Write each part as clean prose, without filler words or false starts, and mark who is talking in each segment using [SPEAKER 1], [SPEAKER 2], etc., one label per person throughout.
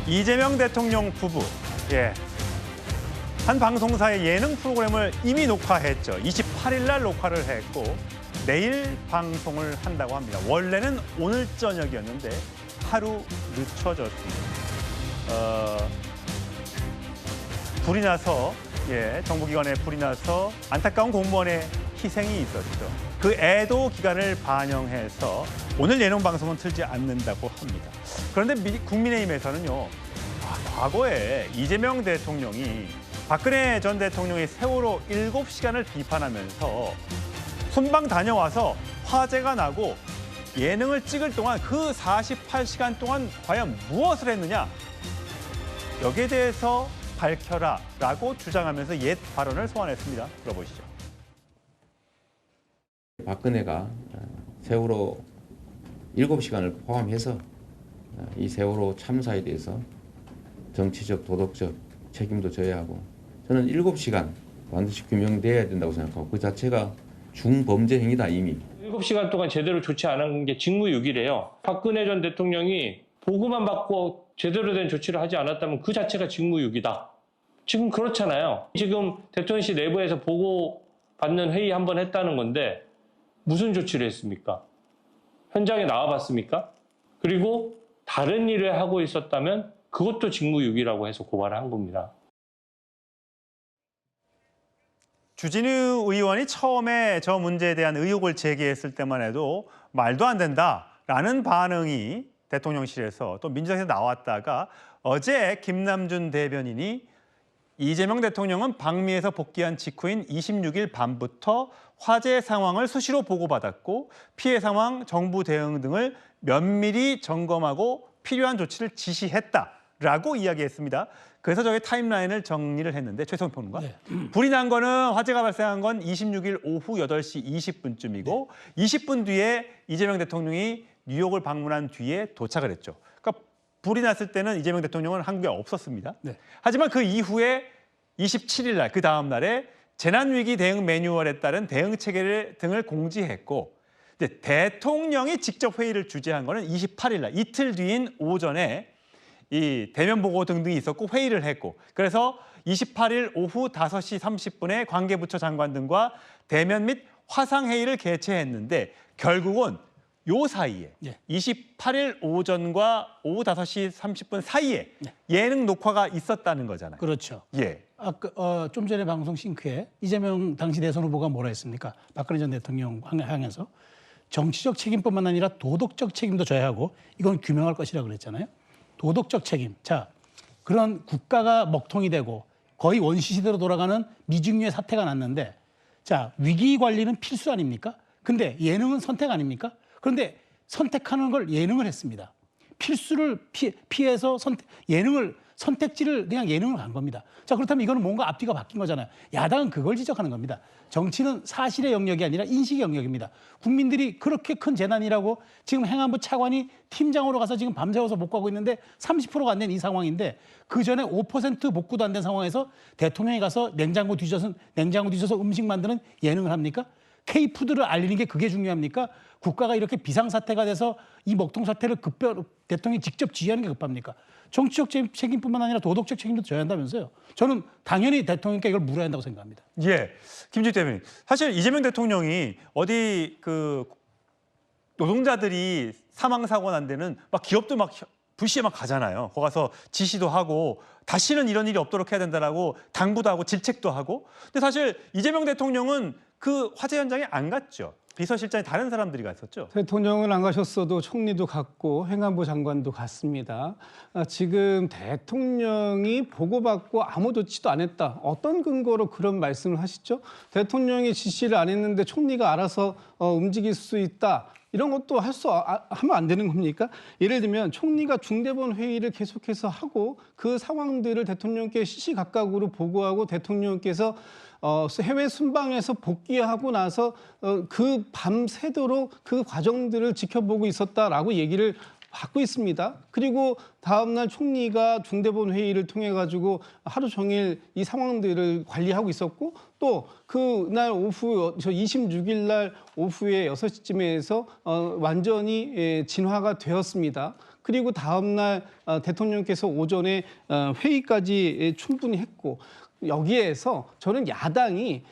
[SPEAKER 1] 이재명 대통령 부부, 한 방송사의 예능 프로그램을 이미 녹화했죠. 28일 날 녹화를 했고 내일 방송을 한다고 합니다. 원래는 오늘 저녁이었는데 하루 늦춰졌습니다. 불이 나서, 정부기관에 불이 나서 안타까운 공무원의 희생이 있었죠. 그 애도 기간을 반영해서 오늘 예능 방송은 틀지 않는다고 합니다. 그런데 국민의힘에서는요, 과거에 이재명 대통령이 박근혜 전 대통령의 세월호 7시간을 비판하면서 순방 다녀와서 화제가 나고 예능을 찍을 동안 그 48시간 동안 과연 무엇을 했느냐, 여기에 대해서 밝혀라라고 주장하면서 옛 발언을 소환했습니다. 들어보시죠.
[SPEAKER 2] 박근혜가 세월호 7시간을 포함해서 이 세월호 참사에 대해서 정치적, 도덕적 책임도 져야 하고, 저는 7시간 반드시 규명돼야 된다고 생각하고, 그 자체가 중범죄 행위다. 이미
[SPEAKER 3] 7시간 동안 제대로 조치 안 한 게 직무유기래요. 박근혜 전 대통령이 보고만 받고 제대로 된 조치를 하지 않았다면 그 자체가 직무유기다. 지금 그렇잖아요. 지금 대통령실 내부에서 보고받는 회의 한 번 했다는 건데 무슨 조치를 했습니까? 현장에 나와봤습니까? 그리고 다른 일을 하고 있었다면 그것도 직무유기라고 해서 고발을 한 겁니다.
[SPEAKER 1] 주진우 의원이 처음에 저 문제에 대한 의혹을 제기했을 때만 해도 말도 안 된다라는 반응이 대통령실에서 또 민주당에서 나왔다가 어제 김남준 대변인이 이재명 대통령은 방미에서 복귀한 직후인 26일 밤부터 화재 상황을 수시로 보고받았고 피해 상황, 정부 대응 등을 면밀히 점검하고 필요한 조치를 지시했다라고 이야기했습니다. 그래서 저희 타임라인을 정리를 했는데, 최성훈 평론가. 불이 난 거는, 화재가 발생한 건 26일 오후 8시 20분쯤이고 20분 뒤에 이재명 대통령이 뉴욕을 방문한 뒤에 도착을 했죠. 그러니까 불이 났을 때는 이재명 대통령은 한국에 없었습니다. 하지만 그 이후에 27일 날, 그 다음 날에 재난위기 대응 매뉴얼에 따른 대응 체계 등을 공지했고, 대통령이 직접 회의를 주재한 거는 28일 날, 이틀 뒤인 오전에 이 대면 보고 등등이 있었고 회의를 했고, 그래서 28일 오후 5시 30분에 관계부처 장관 등과 대면 및 화상 회의를 개최했는데 결국은 요 사이에 28일 오전과 오후 5시 30분 사이에 예능 녹화가 있었다는 거잖아요.
[SPEAKER 4] 그렇죠. 아까 좀 전에 방송 싱크에 이재명 당시 대선 후보가 뭐라 했습니까? 박근혜 전 대통령 향해서 정치적 책임뿐만 아니라 도덕적 책임도 져야 하고 이건 규명할 것이라고 그랬잖아요. 도덕적 책임. 자, 그런 국가가 먹통이 되고 거의 원시시대로 돌아가는 미중유의 사태가 났는데, 자, 위기 관리는 필수 아닙니까? 근데 예능은 선택 아닙니까? 그런데 선택하는 걸 예능을 했습니다. 필수를 피해서 선택지를 그냥 예능을 간 겁니다. 자, 그렇다면 이거는 뭔가 앞뒤가 바뀐 거잖아요. 야당은 그걸 지적하는 겁니다. 정치는 사실의 영역이 아니라 인식의 영역입니다. 국민들이 그렇게 큰 재난이라고 지금 행안부 차관이 팀장으로 가서 지금 밤새워서 복구하고 있는데 30%가 안 된 이 상황인데, 그 전에 5% 복구도 안 된 상황에서 대통령이 가서 냉장고 뒤져서 음식 만드는 예능을 합니까? K푸드를 알리는 게 그게 중요합니까? 국가가 이렇게 비상사태가 돼서 이 먹통 사태를 대통령이 직접 지휘하는 게 급합니까? 정치적 책임뿐만 아니라 도덕적 책임도 져야 한다면서요. 저는 당연히 대통령께 이걸 물어야 한다고 생각합니다.
[SPEAKER 1] 김진욱 대변인, 사실 이재명 대통령이 어디 그 노동자들이 사망 사고 난 데는 막 기업도 막 불시에 막 가잖아요. 거기 가서 지시도 하고 다시는 이런 일이 없도록 해야 된다라고 당부도 하고 질책도 하고. 근데 사실 이재명 대통령은 그 화재 현장에 안 갔죠. 비서실장에 다른 사람들이 갔었죠.
[SPEAKER 5] 대통령은 안 가셨어도 총리도 갔고 행안부 장관도 갔습니다. 지금 대통령이 보고받고 아무 조치도 안 했다. 어떤 근거로 그런 말씀을 하시죠? 대통령이 지시를 안 했는데 총리가 알아서 움직일 수 있다. 이런 것도 하면 안 되는 겁니까? 예를 들면 총리가 중대본 회의를 계속해서 하고 그 상황들을 대통령께 시시각각으로 보고하고 대통령께서 해외 순방에서 복귀하고 나서 그 밤새도록 그 과정들을 지켜보고 있었다라고 얘기를 받고 있습니다. 그리고 다음날 총리가 중대본 회의를 통해 가지고 하루 종일 이 상황들을 관리하고 있었고, 또 그날 오후 26일 날 오후에 6시쯤에서 완전히 진화가 되었습니다. 그리고 다음 날 대통령께서 오전에 회의까지 충분히 했고 여기에서 저는 야당이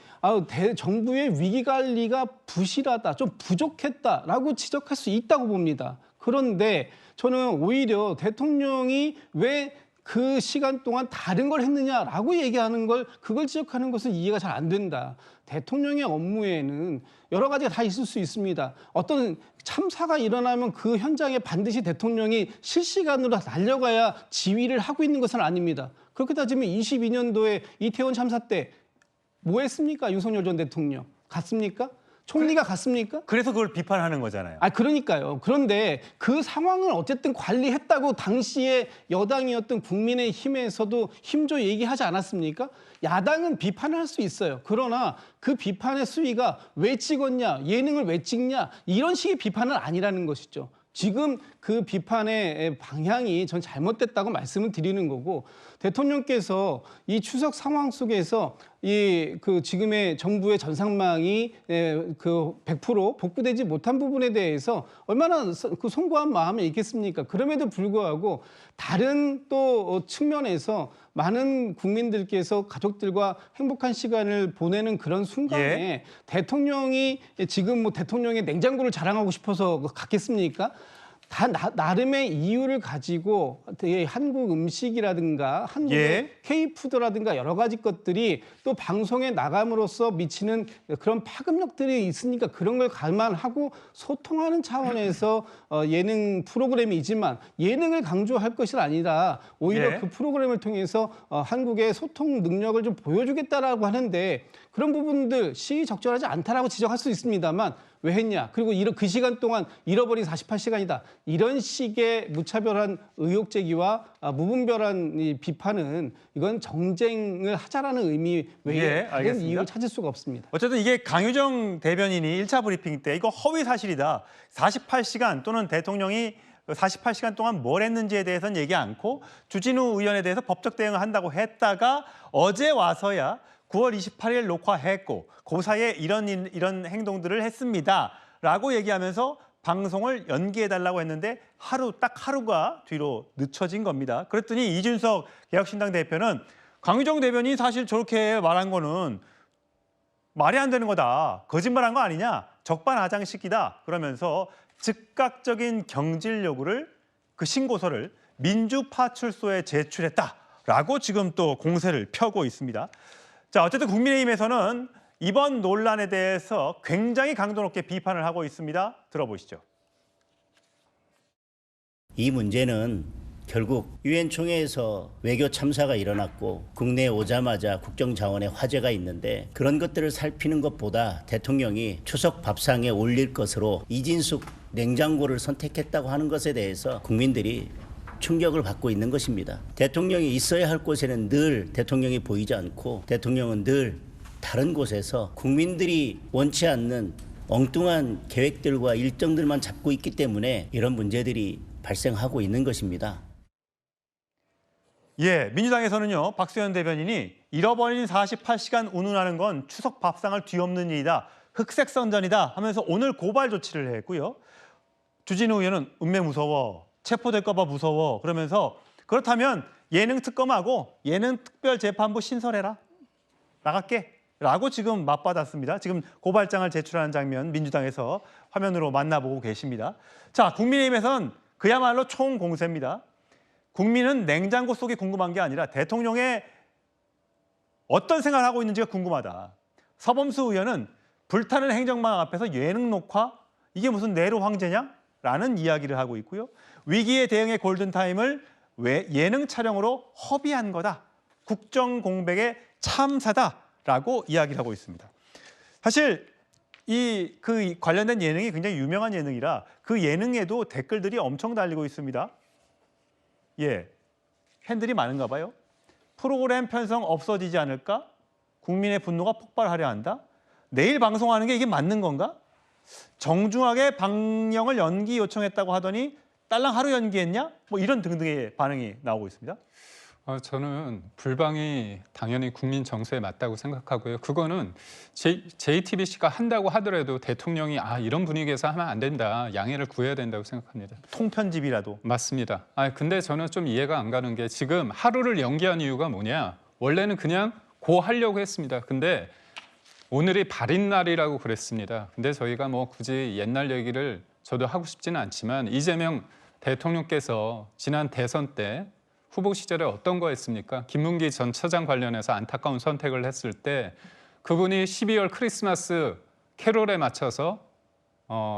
[SPEAKER 5] 정부의 위기 관리가 부실하다, 좀 부족했다라고 지적할 수 있다고 봅니다. 그런데 저는 오히려 대통령이 왜 그 시간 동안 다른 걸 했느냐라고 얘기하는 그걸 지적하는 것은 이해가 잘 안 된다. 대통령의 업무에는 여러 가지가 다 있을 수 있습니다. 어떤 참사가 일어나면 그 현장에 반드시 대통령이 실시간으로 달려가야 지휘를 하고 있는 것은 아닙니다. 그렇게 따지면 22년도에 이태원 참사 때 뭐 했습니까? 윤석열 전 대통령. 갔습니까? 총리가 갔습니까?
[SPEAKER 1] 그래서 그걸 비판하는 거잖아요.
[SPEAKER 5] 그러니까요. 그런데 그 상황을 어쨌든 관리했다고 당시에 여당이었던 국민의힘에서도 힘줘 얘기하지 않았습니까? 야당은 비판을 할 수 있어요. 그러나 그 비판의 수위가 왜 찍었냐, 예능을 왜 찍냐, 이런 식의 비판은 아니라는 것이죠. 지금 그 비판의 방향이 전 잘못됐다고 말씀을 드리는 거고, 대통령께서 이 추석 상황 속에서 지금의 정부의 전상망이 100% 복구되지 못한 부분에 대해서 얼마나 송구한 마음이 있겠습니까? 그럼에도 불구하고 다른 또 측면에서 많은 국민들께서 가족들과 행복한 시간을 보내는 그런 순간에 대통령이 지금 대통령의 냉장고를 자랑하고 싶어서 갔겠습니까? 다 나름의 이유를 가지고 한국 음식이라든가 한국의 K푸드라든가 여러 가지 것들이 또 방송에 나감으로써 미치는 그런 파급력들이 있으니까 그런 걸 감안하고 소통하는 차원에서 예능 프로그램이지만 예능을 강조할 것이 아니라 오히려 그 프로그램을 통해서 한국의 소통 능력을 좀 보여주겠다라고 하는데 그런 부분들 시의적절하지 않다라고 지적할 수 있습니다만 왜 했냐? 그리고 그 시간 동안 잃어버린 48시간이다. 이런 식의 무차별한 의혹 제기와 무분별한 이 비판은 이건 정쟁을 하자라는 의미 외에 다른 이유를 찾을 수가 없습니다.
[SPEAKER 1] 어쨌든 이게 강유정 대변인이 1차 브리핑 때 이거 허위 사실이다. 48시간 또는 대통령이 48시간 동안 뭘 했는지에 대해서는 얘기 않고 주진우 의원에 대해서 법적 대응을 한다고 했다가 어제 와서야 9월 28일 녹화했고 그 사이에 이런 행동들을 했습니다라고 얘기하면서 방송을 연기해달라고 했는데 딱 하루가 뒤로 늦춰진 겁니다. 그랬더니 이준석 개혁신당 대표는 강유정 대변인이 사실 저렇게 말한 거는 말이 안 되는 거다. 거짓말한 거 아니냐. 적반하장식이다. 그러면서 즉각적인 경질 요구를 그 신고서를 민주파출소에 제출했다라고 지금 또 공세를 펴고 있습니다. 자, 어쨌든 국민의힘에서는 이번 논란에 대해서 굉장히 강도 높게 비판을 하고 있습니다. 들어보시죠.
[SPEAKER 6] 이 문제는 결국 유엔 총회에서 외교 참사가 일어났고 국내에 오자마자 국정자원에 화제가 있는데 그런 것들을 살피는 것보다 대통령이 추석 밥상에 올릴 것으로 이진숙 냉장고를 선택했다고 하는 것에 대해서 국민들이 충격을 받고 있는 것입니다. 대통령이 있어야 할 곳에는 늘 대통령이 보이지 않고 대통령은 늘 다른 곳에서 국민들이 원치 않는 엉뚱한 계획들과 일정들만 잡고 있기 때문에 이런 문제들이 발생하고 있는 것입니다.
[SPEAKER 1] 민주당에서는요. 박수현 대변인이 잃어버린 48시간 운운하는 건 추석 밥상을 뒤엎는 일이다. 흑색선전이다 하면서 오늘 고발 조치를 했고요. 주진우 의원은 은매 무서워. 체포될까 봐 무서워. 그러면서 그렇다면 예능 특검하고 예능 특별재판부 신설해라. 나갈게. 라고 지금 맞받았습니다. 지금 고발장을 제출하는 장면 민주당에서 화면으로 만나보고 계십니다. 자, 국민의힘에서는 그야말로 총공세입니다. 국민은 냉장고 속이 궁금한 게 아니라 대통령의 어떤 생각을 하고 있는지가 궁금하다. 서범수 의원은 불타는 행정망 앞에서 예능 녹화? 이게 무슨 네로 황제냐? 라는 이야기를 하고 있고요. 위기에 대응의 골든타임을 예능 촬영으로 허비한 거다. 국정공백의 참사다라고 이야기를 하고 있습니다. 사실 그 관련된 예능이 굉장히 유명한 예능이라 그 예능에도 댓글들이 엄청 달리고 있습니다. 팬들이 많은가 봐요. 프로그램 편성 없어지지 않을까? 국민의 분노가 폭발하려 한다. 내일 방송하는 게 이게 맞는 건가? 정중하게 방영을 연기 요청했다고 하더니 딸랑 하루 연기했냐? 뭐 이런 등등의 반응이 나오고 있습니다.
[SPEAKER 7] 저는 불방이 당연히 국민 정서에 맞다고 생각하고요. 그거는 JTBC가 한다고 하더라도 대통령이 이런 분위기에서 하면 안 된다, 양해를 구해야 된다고 생각합니다.
[SPEAKER 1] 통편집이라도.
[SPEAKER 7] 맞습니다. 근데 저는 좀 이해가 안 가는 게 지금 하루를 연기한 이유가 뭐냐? 원래는 그냥 하려고 했습니다. 근데 오늘이 발인 날이라고 그랬습니다. 근데 저희가 뭐 굳이 옛날 얘기를 저도 하고 싶지는 않지만 이재명 대통령께서 지난 대선 때 후보 시절에 어떤 거 했습니까? 김문기 전 처장 관련해서 안타까운 선택을 했을 때 그분이 12월 크리스마스 캐롤에 맞춰서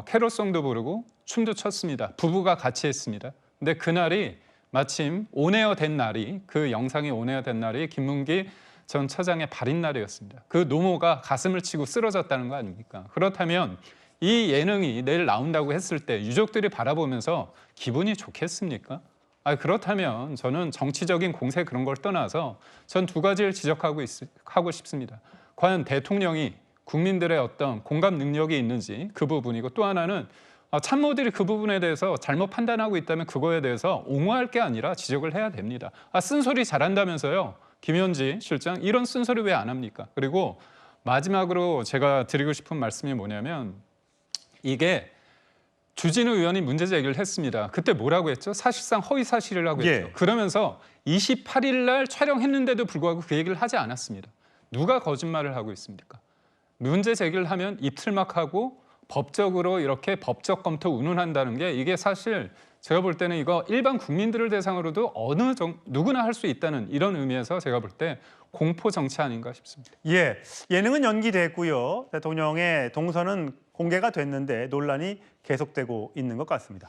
[SPEAKER 7] 캐롤송도 부르고 춤도 췄습니다. 부부가 같이 했습니다. 근데 그날이 마침 온에어 된 날이, 그 영상이 온에어 된 날이 김문기 전 처장의 발인 날이었습니다. 그 노모가 가슴을 치고 쓰러졌다는 거 아닙니까? 그렇다면 이 예능이 내일 나온다고 했을 때 유족들이 바라보면서 기분이 좋겠습니까? 그렇다면 저는 정치적인 공세 그런 걸 떠나서 전 두 가지를 지적하고 싶습니다. 과연 대통령이 국민들의 어떤 공감 능력이 있는지 그 부분이고, 또 하나는 참모들이 그 부분에 대해서 잘못 판단하고 있다면 그거에 대해서 옹호할 게 아니라 지적을 해야 됩니다. 쓴소리 잘한다면서요. 김현지 실장 이런 쓴소리 왜 안 합니까? 그리고 마지막으로 제가 드리고 싶은 말씀이 뭐냐면, 이게 주진우 의원이 문제 제기를 했습니다. 그때 뭐라고 했죠? 사실상 허위 사실이라고 했죠. 그러면서 28일 날 촬영했는데도 불구하고 그 얘기를 하지 않았습니다. 누가 거짓말을 하고 있습니까? 문제 제기를 하면 입틀막 하고 법적으로 이렇게 법적 검토 운운한다는 게, 이게 사실 제가 볼 때는 이거 일반 국민들을 대상으로도 누구나 할 수 있다는 이런 의미에서 제가 볼 때 공포 정치 아닌가 싶습니다.
[SPEAKER 1] 예능은 연기됐고요. 대통령의 동선은 공개가 됐는데 논란이 계속되고 있는 것 같습니다.